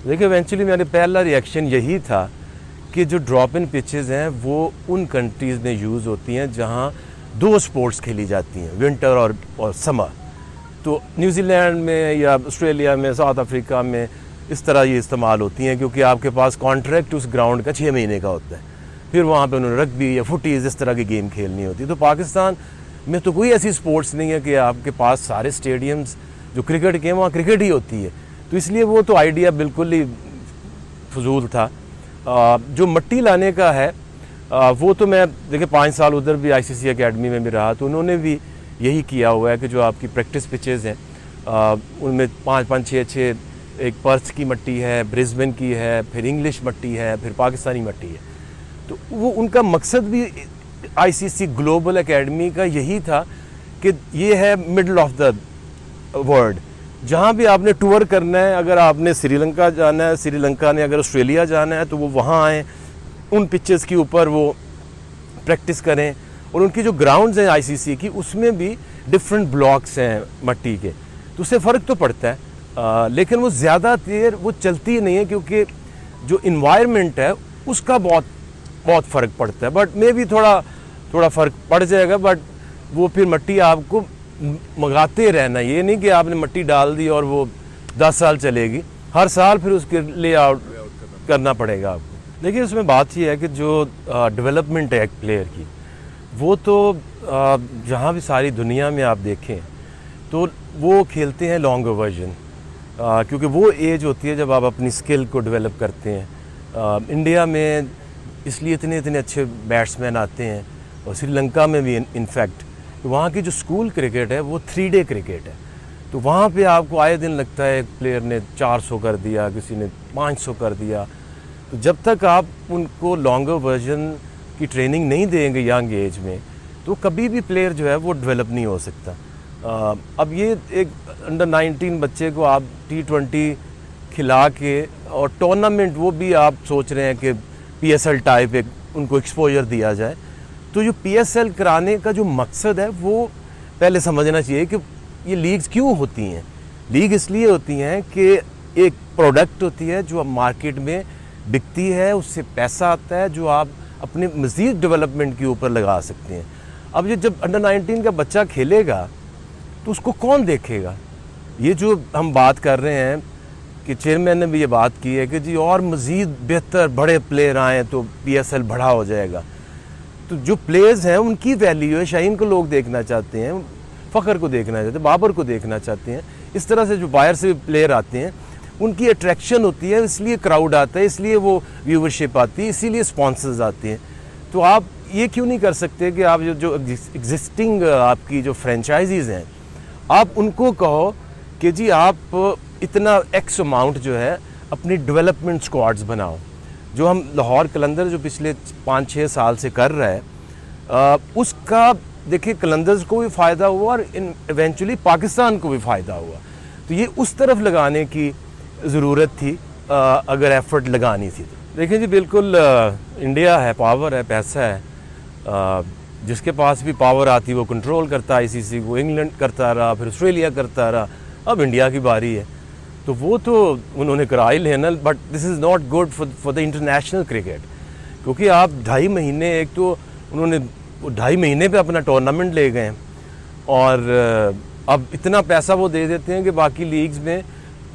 دیکھیں ایونچولی میرا پہلا ریئیکشن یہی تھا کہ جو ڈراپ ان پچز ہیں وہ ان کنٹریز میں یوز ہوتی ہیں جہاں دو سپورٹس کھیلی جاتی ہیں، ونٹر اور سمر. تو نیوزی لینڈ میں یا آسٹریلیا میں، ساؤتھ افریقہ میں اس طرح یہ استعمال ہوتی ہیں کیونکہ آپ کے پاس کانٹریکٹ اس گراؤنڈ کا 6 مہینے کا ہوتا ہے. پھر وہاں پہ انہوں نے رگبی یا فٹیز اس طرح کی گیم کھیلنی ہوتی ہے. تو پاکستان میں تو کوئی ایسی سپورٹس نہیں ہے کہ آپ کے پاس سارے اسٹیڈیمز جو کرکٹ کے ہیں وہاں کرکٹ ہی ہوتی ہے. تو اس لیے وہ تو آئیڈیا بالکل ہی فضول تھا. جو مٹی لانے کا ہے وہ تو میں دیکھیں 5 سال ادھر بھی آئی سی سی اکیڈمی میں بھی رہا تو انہوں نے بھی یہی کیا ہوا ہے کہ جو آپ کی پریکٹس پچز ہیں ان میں 5 6 ایک پرتھ کی مٹی ہے، برسبن کی ہے، پھر انگلش مٹی ہے، پھر پاکستانی مٹی ہے. تو وہ ان کا مقصد بھی آئی سی سی گلوبل اکیڈمی کا یہی تھا کہ یہ ہے مڈل آف دا ورلڈ، جہاں بھی آپ نے ٹور کرنا ہے. اگر آپ نے سری لنکا جانا ہے، سری لنکا نے اگر آسٹریلیا جانا ہے تو وہ وہاں آئیں، ان پچز کے اوپر وہ پریکٹس کریں. اور ان کی جو گراؤنڈز ہیں آئی سی سی کی اس میں بھی ڈفرینٹ بلاکس ہیں مٹی کے، تو اس سے فرق تو پڑتا ہے. لیکن وہ زیادہ دیر وہ چلتی نہیں ہے کیونکہ جو انوائرمنٹ ہے اس کا بہت فرق پڑتا ہے. بٹ میں بھی تھوڑا فرق پڑ جائے گا، بٹ وہ پھر مٹی آپ کو منگاتے رہنا، یہ نہیں کہ آپ نے مٹی ڈال دی اور وہ 10 سال چلے گی. ہر سال پھر اس کے لے آؤٹ کرنا پڑے گا آپ کو. دیکھیے اس میں بات یہ ہے کہ جو ڈیولپمنٹ ہے ایک پلیئر کی، وہ تو جہاں بھی ساری دنیا میں آپ دیکھیں تو وہ کھیلتے ہیں لانگ ورژن، کیونکہ وہ ایج ہوتی ہے جب آپ اپنی سکل کو ڈیولپ کرتے ہیں. انڈیا میں اس لیے اتنے اچھے بیٹسمین آتے ہیں، اور سری لنکا میں بھی انفیکٹ وہاں کی جو اسکول کرکٹ ہے وہ 3 ڈے کرکٹ ہے. تو وہاں پہ آپ کو آئے دن لگتا ہے ایک پلیئر نے 400 کر دیا، کسی نے 500 کر دیا. تو جب تک آپ ان کو لانگر ورژن کی ٹریننگ نہیں دیں گے ینگ ایج میں تو کبھی بھی پلیئر جو ہے وہ ڈیولپ نہیں ہو سکتا. اب یہ ایک انڈر 19 بچے کو آپ T20 کھلا کے اور ٹورنامنٹ وہ بھی آپ سوچ رہے ہیں کہ PSL ٹائپ ایک ان کو ایکسپوجر دیا جائے. تو جو PSL کرانے کا جو مقصد ہے وہ پہلے سمجھنا چاہیے کہ یہ لیگز کیوں ہوتی ہیں. لیگ اس لیے ہوتی ہیں کہ ایک پروڈکٹ ہوتی ہے جو مارکیٹ میں بکتی ہے، اس سے پیسہ آتا ہے جو آپ اپنے مزید ڈیولپمنٹ کے اوپر لگا سکتے ہیں. اب یہ جب انڈر 19 کا بچہ کھیلے گا تو اس کو کون دیکھے گا؟ یہ جو ہم بات کر رہے ہیں کہ چیئرمین نے بھی یہ بات کی ہے کہ جی اور مزید بہتر بڑے پلیئر آئیں تو PSL بڑا ہو جائے گا. تو جو پلیئرز ہیں ان کی ویلیو ہے، شاہین کو لوگ دیکھنا چاہتے ہیں، فخر کو دیکھنا چاہتے ہیں، بابر کو دیکھنا چاہتے ہیں. اس طرح سے جو باہر سے پلیئر آتے ہیں ان کی اٹریکشن ہوتی ہے، اس لیے کراؤڈ آتا ہے، اس لیے وہ ویورشپ آتی ہے، اسی لیے اسپانسرز آتے ہیں. تو آپ یہ کیوں نہیں کر سکتے کہ آپ جو ایگزسٹنگ آپ کی جو فرینچائزیز ہیں آپ ان کو کہو کہ جی آپ اتنا ایکس اماؤنٹ جو ہے اپنی ڈیولپمنٹ اسکواڈز بناؤ. جو ہم لاہور قلندر جو پچھلے 5-6 سال سے کر رہا ہے اس کا دیکھیے قلندرز کو بھی فائدہ ہوا اور ایونچولی پاکستان کو بھی فائدہ ہوا. تو یہ اس طرف لگانے کی ضرورت تھی اگر ایفرٹ لگانی تھی. دیکھیں جی بالکل انڈیا ہے، پاور ہے، پیسہ ہے، جس کے پاس بھی پاور آتی وہ کنٹرول کرتا آئی سی سی کو. انگلینڈ کرتا رہا، پھر آسٹریلیا کرتا رہا، اب انڈیا کی باری ہے. تو وہ تو انہوں نے کرا ہی لینا، but this is not good for the international cricket. کیونکہ آپ 2.5 مہینے ایک تو انہوں نے 2.5 مہینے پہ اپنا ٹورنامنٹ لے گئے ہیں، اور اب اتنا پیسہ وہ دے دیتے ہیں کہ باقی لیگز میں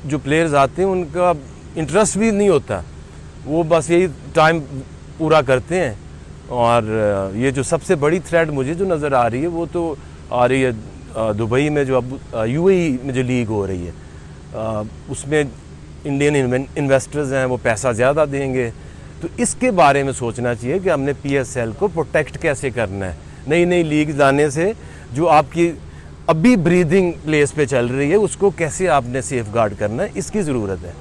جو پلیئرز آتے ہیں ان کا انٹرسٹ بھی نہیں ہوتا، وہ بس یہی ٹائم پورا کرتے ہیں. اور یہ جو سب سے بڑی تھریٹ مجھے جو نظر آ رہی ہے وہ تو آ رہی ہے دبئی میں جو اب UAE میں جو لیگ ہو رہی ہے اس میں انڈین انویسٹرز ہیں وہ پیسہ زیادہ دیں گے. تو اس کے بارے میں سوچنا چاہیے کہ ہم نے PSL کو پروٹیکٹ کیسے کرنا ہے. نئی لیگ لانے سے جو آپ کی ابھی بریدنگ پلیس پہ چل رہی ہے اس کو کیسے آپ نے سیف گارڈ کرنا ہے، اس کی ضرورت ہے.